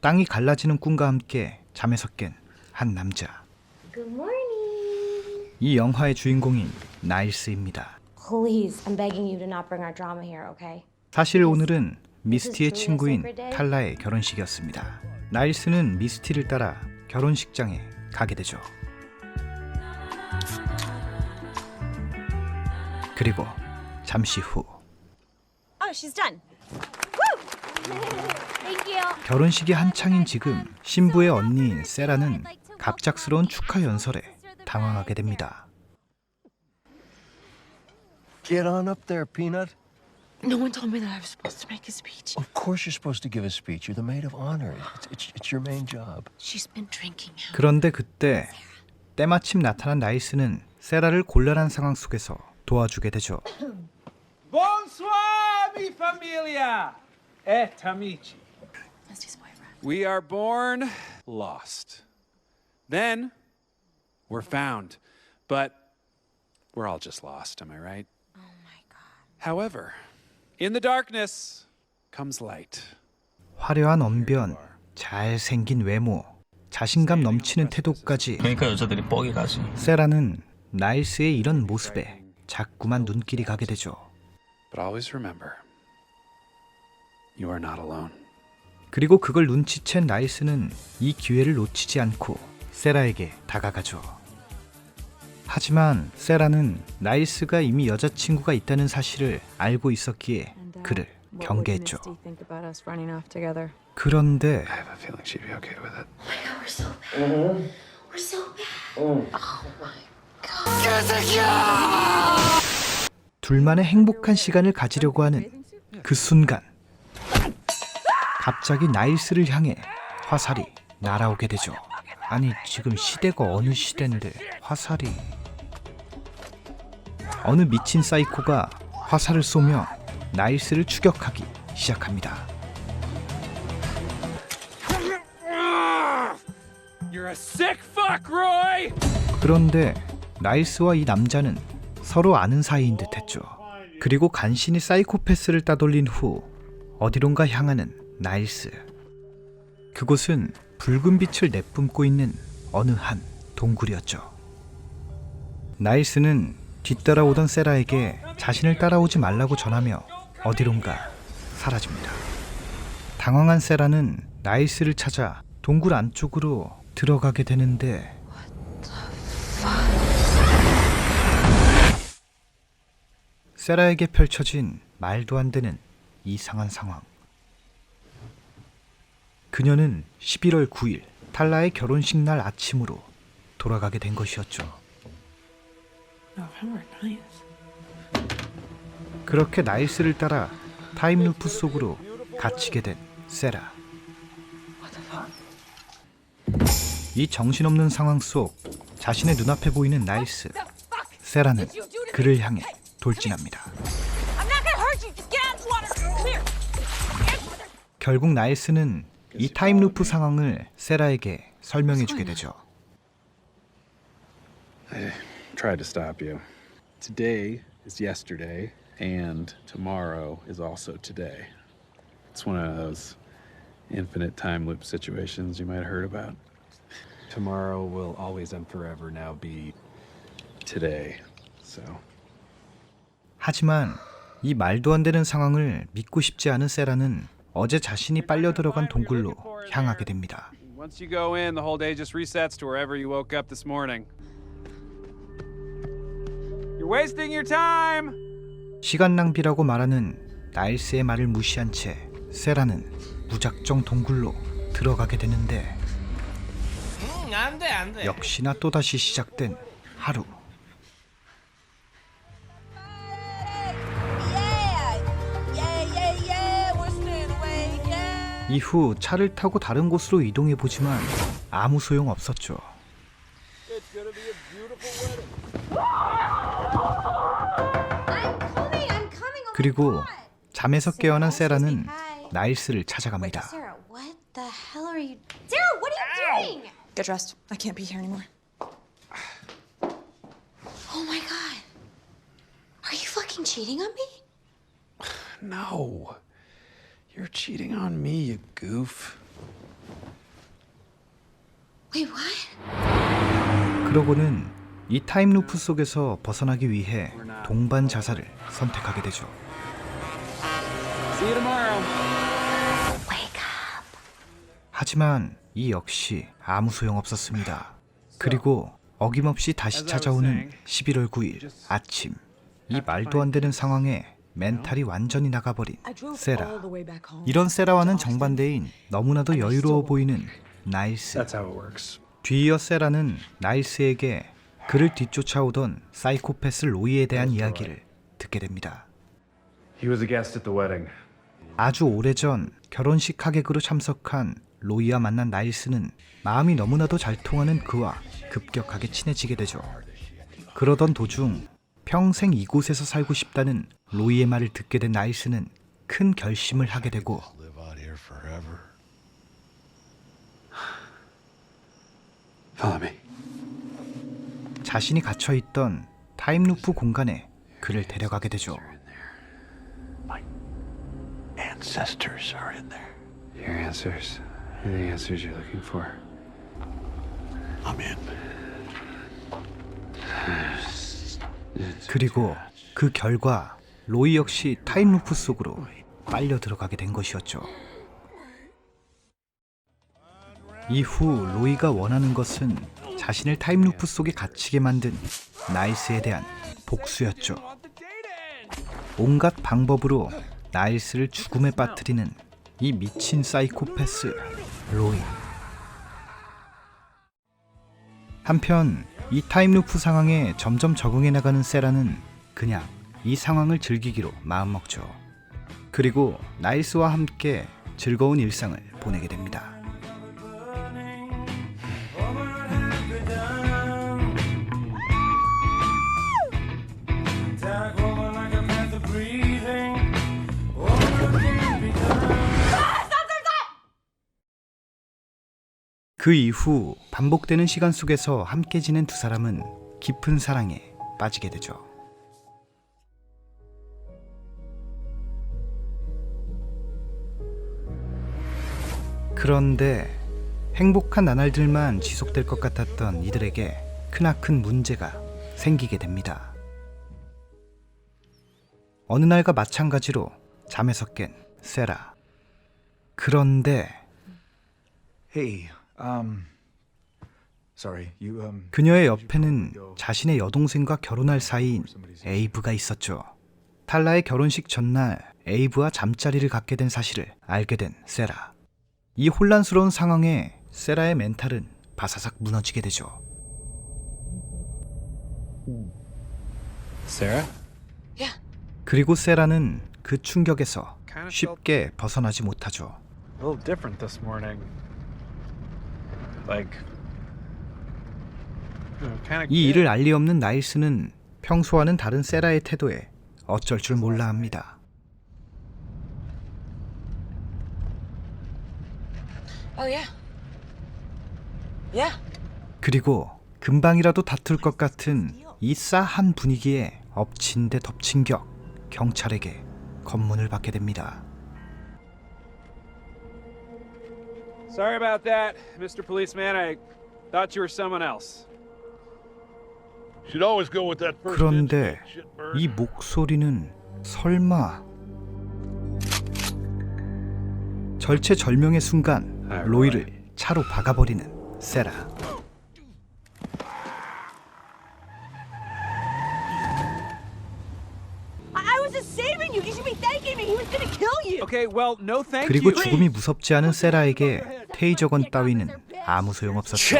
땅이 갈라지는 꿈과 함께 잠에서 깬 한 남자. Good morning. 이 영화의 주인공인 나일스입니다. Please, I'm begging you to not bring our drama here, okay? 사실 오늘은 미스티의 친구인 탈라의 결혼식이었습니다. 나일스는 미스티를 따라 결혼식장에 가게 되죠. 그리고 잠시 후 Oh, she's done. Woo! Thank you. 결혼식이 한창인 지금 신부의 언니인 세라는 갑작스러운 축하 연설에 당황하게 됩니다. Get on up there, Peanut. No one told me that I was supposed to make a speech. Of course you're supposed to give a speech. You're the maid of honor. It's your main job. She's been drinking. 그런데 그때 때마침 나타난 나일스는 세라를 곤란한 상황 속에서 도와주게 되죠. Bonsoir, mi familia et amici. That's his boyfriend. We are born lost. Then we're found. But we're all just lost, am I right? Oh my god. However, in the darkness comes light. 화려한 언변, 잘생긴 외모, 자신감 넘치는 태도까지 그러니까 여자들이 뻑이 가지. 세라는 나일스의 이런 모습에 자꾸만 눈길이 가게 되죠. But always remember, you are not alone. 그리고 그걸 눈치챈 나일스는 이 기회를 놓치지 않고 세라에게 다가가죠. 하지만 세라는 나일스가 이미 여자친구가 있다는 사실을 알고 있었기에 그를 경계했죠. 그런데 I have a feeling she'd be okay with it. We're so bad. We're so bad. 둘만의 행복한 시간을 가지려고 하는 그 순간 갑자기 나일스를 향해 화살이 날아오게 되죠. 아니 지금 시대가 어느 시대인데 화살이... 어느 미친 사이코가 화살을 쏘며 나일스를 추격하기 시작합니다. You're a sick fuck, Roy! 그런데 나일스와 이 남자는 서로 아는 사이인 듯 했죠. 그리고 간신히 사이코패스를 따돌린 후 어디론가 향하는 나일스. 그곳은 붉은 빛을 내뿜고 있는 어느 한 동굴이었죠. 나일스는 뒤따라오던 세라에게 자신을 따라오지 말라고 전하며 어디론가 사라집니다. 당황한 세라는 나일스를 찾아 동굴 안쪽으로 들어가게 되는데 세라에게 펼쳐진 말도 안 되는 이상한 상황. 그녀는 11월 9일 탈라의 결혼식 날 아침으로 돌아가게 된 것이었죠. November 9th. 그렇게 나일스를 따라 타임루프 속으로 갇히게 된 세라. 이 정신없는 상황 속 자신의 눈앞에 보이는 나일스. 세라는 그를 향해 돌진합니다. 결국 나일스는 이 타임루프 상황을 세라에게 설명해주게 되죠. I tried to stop you. Today is yesterday, and tomorrow is also today. It's one of those infinite time loop situations you might have heard about. Tomorrow will always and forever now be today. So. 하지만 이 말도 안 되는 상황을 믿고 싶지 않은 세라는 어제 자신이 빨려 들어간 동굴로 향하게 됩니다. Once you go in, the whole day just resets to wherever you woke up this morning. You're wasting your time. 시간 낭비라고 말하는 나일스의 말을 무시한 채 세라는 무작정 동굴로 들어가게 되는데 안 돼. 역시나 또다시 시작된 하루. 이후 차를 타고 다른 곳으로 이동해 보지만 아무 소용 없었죠. 그리고 잠에서 깨어난 세라는 나일스를 찾아갑니다. Sarah, what the hell are you? Sarah, what are you doing? Get dressed. I can't be here anymore. cheating on me? No. You're cheating on me, you goof. Wait, what? 그러고는 이 타임루프 속에서 벗어나기 위해 동반 자살을 선택하게 되죠. See you tomorrow. Wake up. 하지만 이 역시 아무 소용 없었습니다. 그리고 어김없이 다시 찾아오는 11월 9일 아침. 이 말도 안 되는 상황에 멘탈이 완전히 나가버린 세라. 이런 세라와는 정반대인 너무나도 여유로워 보이는 나일스. That's how it works. 뒤이어 세라는 나일스에게 그를 뒤쫓아오던 사이코패스 로이에 대한 이야기를 듣게 됩니다. He was a guest at the wedding. 아주 오래전 결혼식 하객으로 참석한 로이와 만난 나일스는 마음이 너무나도 잘 통하는 그와 급격하게 친해지게 되죠. 그러던 도중 평생 이곳에서 살고 싶다는 로이의 말을 듣게 된 나일스는 큰 결심을 하게 되고 Live out here forever. Follow me. 자신이 갇혀있던 타임루프 공간에 그를 데려가게 되죠. Ancestors are in there. Your answers. You're the answers you're looking for. I'm in. 그리고 그 결과 로이 역시 타임루프 속으로 빨려 들어가게 된 것이었죠. 이후 로이가 원하는 것은 자신을 타임루프 속에 갇히게 만든 나일스에 대한 복수였죠. 온갖 방법으로 나일스를 죽음에 빠뜨리는 이 미친 사이코패스 로이. 한편 이 타임루프 상황에 점점 적응해 나가는 세라는 그냥 이 상황을 즐기기로 마음먹죠. 그리고 나일스와 함께 즐거운 일상을 보내게 됩니다. 그 이후 반복되는 시간 속에서 함께 지낸 두 사람은 깊은 사랑에 빠지게 되죠. 그런데 행복한 나날들만 지속될 것 같았던 이들에게 크나큰 문제가 생기게 됩니다. 어느 날과 마찬가지로 잠에서 깬 세라. 그런데 Hey, sorry, you, 그녀의 옆에는 자신의 여동생과 결혼할 사이인 에이브가 있었죠. 탈라의 결혼식 전날 에이브와 잠자리를 갖게 된 사실을 알게 된 세라. 이 혼란스러운 상황에 세라의 멘탈은 바사삭 무너지게 되죠. Sarah? 그리고 세라는 그 충격에서 쉽게 벗어나지 못하죠. A little different this morning. Like, kind of. 이 일을 알리 없는 나일스는 평소와는 다른 세라의 태도에 어쩔 줄 몰라 합니다. Oh, yeah. Yeah. 그리고 금방이라도 다툴 것 같은 이 싸한 분위기에 엎친 데 덮친 격 경찰에게 검문을 받게 됩니다. Sorry about that, Mr. Policeman. I thought you were someone else. Should always go with that first 그런데 instinct, shitbird. 이 목소리는 설마 절체절명의 순간 로이를 차로 박아버리는 세라. I was just saving you. You should be thanking me. He was gonna kill you. Okay, well, no thank 그리고 you. 죽음이 무섭지 않은 세라에게 테이저건 따위는 아무 소용없었죠.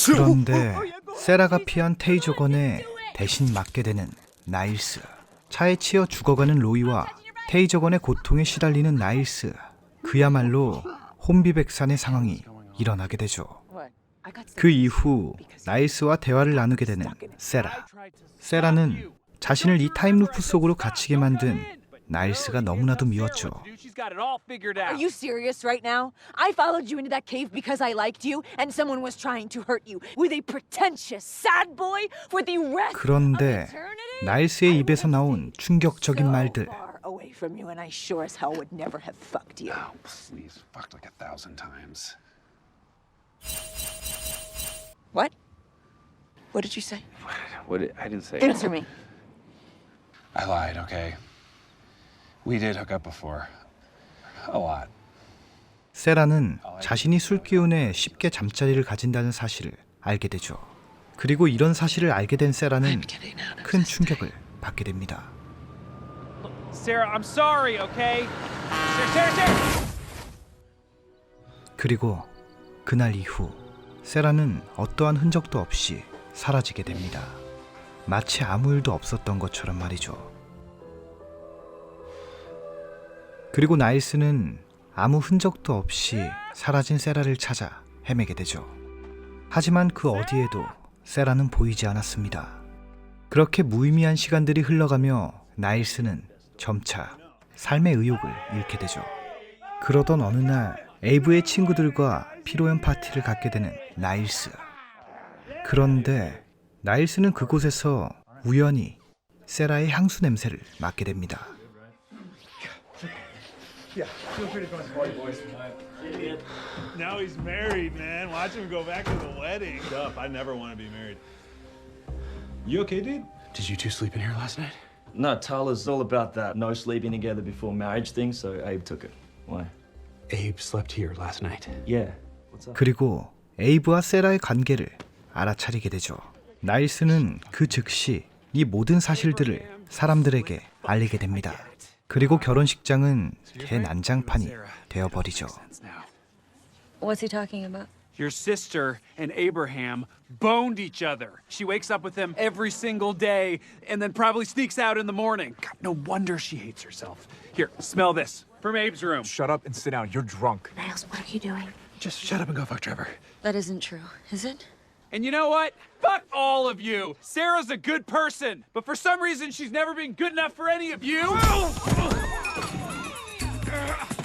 그런데 세라가 피한 테이저건에 대신 맞게 되는 나일스. 차에 치여 죽어가는 로이와 테이저건의 고통에 시달리는 나일스. 그야말로 혼비백산의 상황이 일어나게 되죠. 그 이후 나일스와 대화를 나누게 되는 세라. 세라는 자신을 이 타임루프 속으로 갇히게 만든 나일스가 너무나도 미웠죠. Are you serious right now? I followed you into that cave because I liked you, and someone was trying to hurt you with a pretentious sad boy for the rest 그런데 of eternity? 나일스의 입에서 나온 충격적인 말들. Far away from you, and I sure as hell would never have fucked you. Oh, please. Fucked like 1,000 times. What? What did you say? I didn't say. Answer me. I lied, okay? We did hook up before. A lot. 세라는 자신이 술 기운에 쉽게 잠자리를 가진다는 사실을 알게 되죠. 그리고 이런 사실을 알게 된 세라는 큰 충격을 받게 됩니다. Sarah, I'm sorry, okay? Sarah. 그리고 그날 이후 세라는 어떠한 흔적도 없이 사라지게 됩니다. 마치 아무 일도 없었던 것처럼 말이죠. 그리고 나일스는 아무 흔적도 없이 사라진 세라를 찾아 헤매게 되죠. 하지만 그 어디에도 세라는 보이지 않았습니다. 그렇게 무의미한 시간들이 흘러가며 나일스는 점차 삶의 의욕을 잃게 되죠. 그러던 어느 날 에이브의 친구들과 피로연 파티를 갖게 되는 나일스. 그런데 나일스는 그곳에서 우연히 세라의 향수 냄새를 맡게 됩니다. Now he's married, man. Watch him go back to the wedding. Up. I never want to be married. You okay, dude? Did you two sleep in here last night? No, Tyler's all about that no sleeping together before marriage thing, so Abe took it. Why? Abe slept here last night. Yeah. What's up? 그리고 에이브와 세라의 관계를 알아차리게 되죠. 나일스는 그 즉시 이 모든 사실들을 사람들에게 알리게 됩니다. 그리고 결혼식장은 대난장판이 되어버리죠. What's he talking about? Your sister and Abraham boned each other. She wakes up with him every single day and then probably sneaks out in the morning. God, no wonder she hates herself. Here, smell this. From Abe's room. Shut up and sit down. You're drunk. Niles, what are you doing? Just shut up and go fuck Trevor. That isn't true, is it? And you know what? Fuck all of you. Sarah's a good person, but for some reason she's never been good enough for any of you.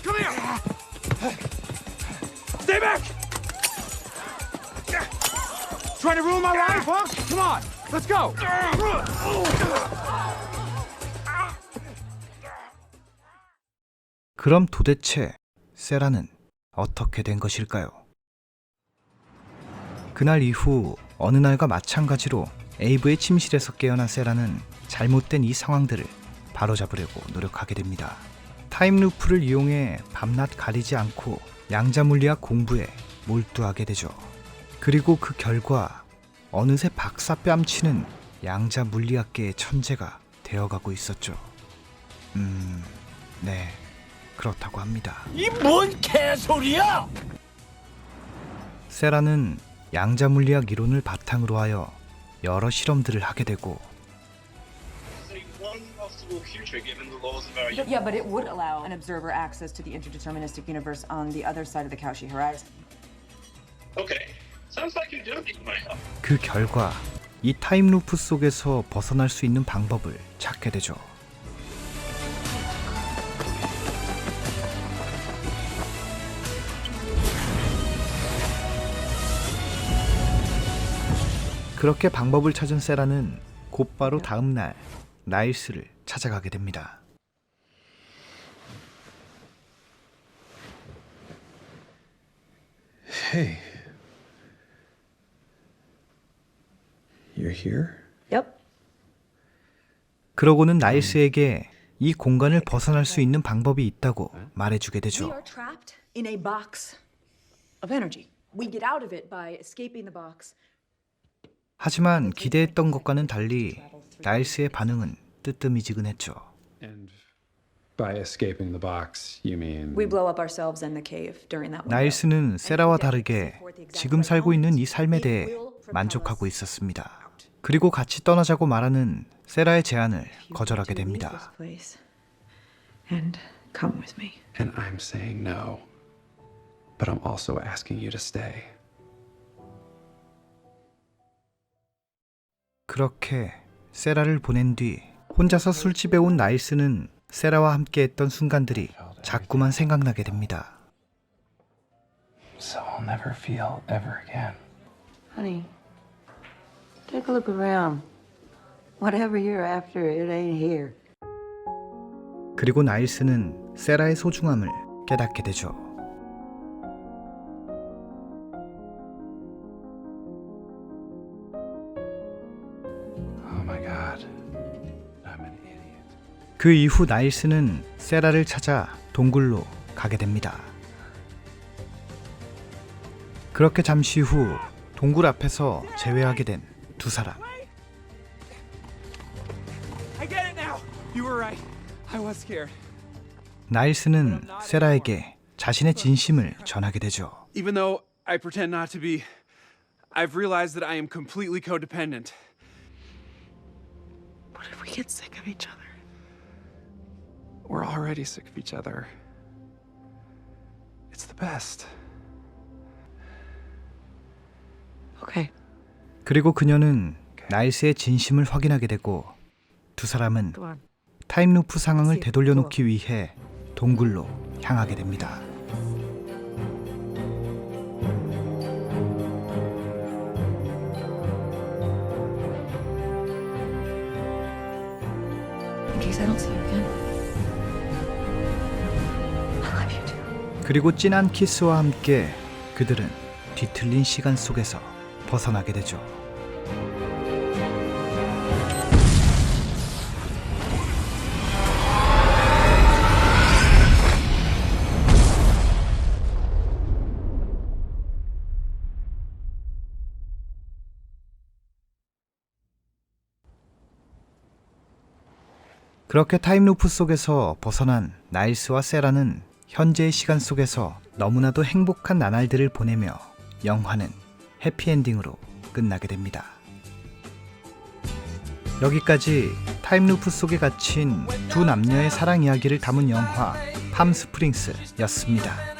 Come here. Stay back. Trying to ruin my life, huh? Come on, let's go. 그럼 도대체 세라는 어떻게 된 것일까요? 그날 이후 어느 날과 마찬가지로 에이브의 침실에서 깨어난 세라는 잘못된 이 상황들을 바로잡으려고 노력하게 됩니다. 타임루프를 이용해 밤낮 가리지 않고 양자물리학 공부에 몰두하게 되죠. 그리고 그 결과 어느새 박사 뺨치는 양자물리학계의 천재가 되어가고 있었죠. 네, 그렇다고 합니다. 이 뭔 개소리야! 세라는 양자물리학 이론을 바탕으로 하여 여러 실험들을 하게 되고 Yeah, but it would allow an observer access to the interdeterministic universe on the other side of the Cauchy horizon. 그 결과 이 타임루프 속에서 벗어날 수 있는 방법을 찾게 되죠. 그렇게 방법을 찾은 세라는 곧바로 다음 날 나일스를 찾아가게 됩니다. Hey. You're here? Yep. 그러고는 나일스에게 이 공간을 벗어날 수 있는 방법이 있다고 말해주게 We 되죠. are trapped in a box of energy. We get out of it by escaping the box. 하지만 기대했던 것과는 달리 나일스의 반응은 뜨뜨미지근했죠. And by escaping the box, you mean We blow up ourselves in the cave during that window. 나일스는 세라와 다르게 지금 살고 있는 이 삶에 대해 만족하고 있었습니다. 그리고 같이 떠나자고 말하는 세라의 제안을 거절하게 됩니다. And come with me. And I'm saying no. But I'm also asking you to stay. 그렇게 세라를 보낸 뒤 혼자서 술집에 온 나일스는 세라와 함께했던 순간들이 자꾸만 생각나게 됩니다. So I'll never feel ever again. Honey, take a look around. Whatever you're after, it ain't here. 그리고 나일스는 세라의 소중함을 깨닫게 되죠. Oh my God. I'm an idiot. 그 이후 나일스는 세라를 찾아 동굴로 가게 됩니다. 그렇게 잠시 후 동굴 앞에서 재회하게 된 두 사람. I get it now. You were right. I was scared. 나일스는 세라에게 자신의 진심을 전하게 되죠. Even though I pretend not to be, I've realized that I am completely codependent. What if we get sick of each other? We're already sick of each other. It's the best. Okay. 그리고 그녀는 나일스의 진심을 확인하게 되고 두 사람은 Come on. 타임루프 상황을 되돌려 놓기 위해 동굴로 향하게 됩니다. In case I don't see you again. I love you too. 그리고 진한 키스와 함께 그들은 뒤틀린 시간 속에서 벗어나게 되죠. 그렇게 타임루프 속에서 벗어난 나일스와 세라는 현재의 시간 속에서 너무나도 행복한 나날들을 보내며 영화는 해피엔딩으로 끝나게 됩니다. 여기까지 타임루프 속에 갇힌 두 남녀의 사랑 이야기를 담은 영화 팜스프링스였습니다.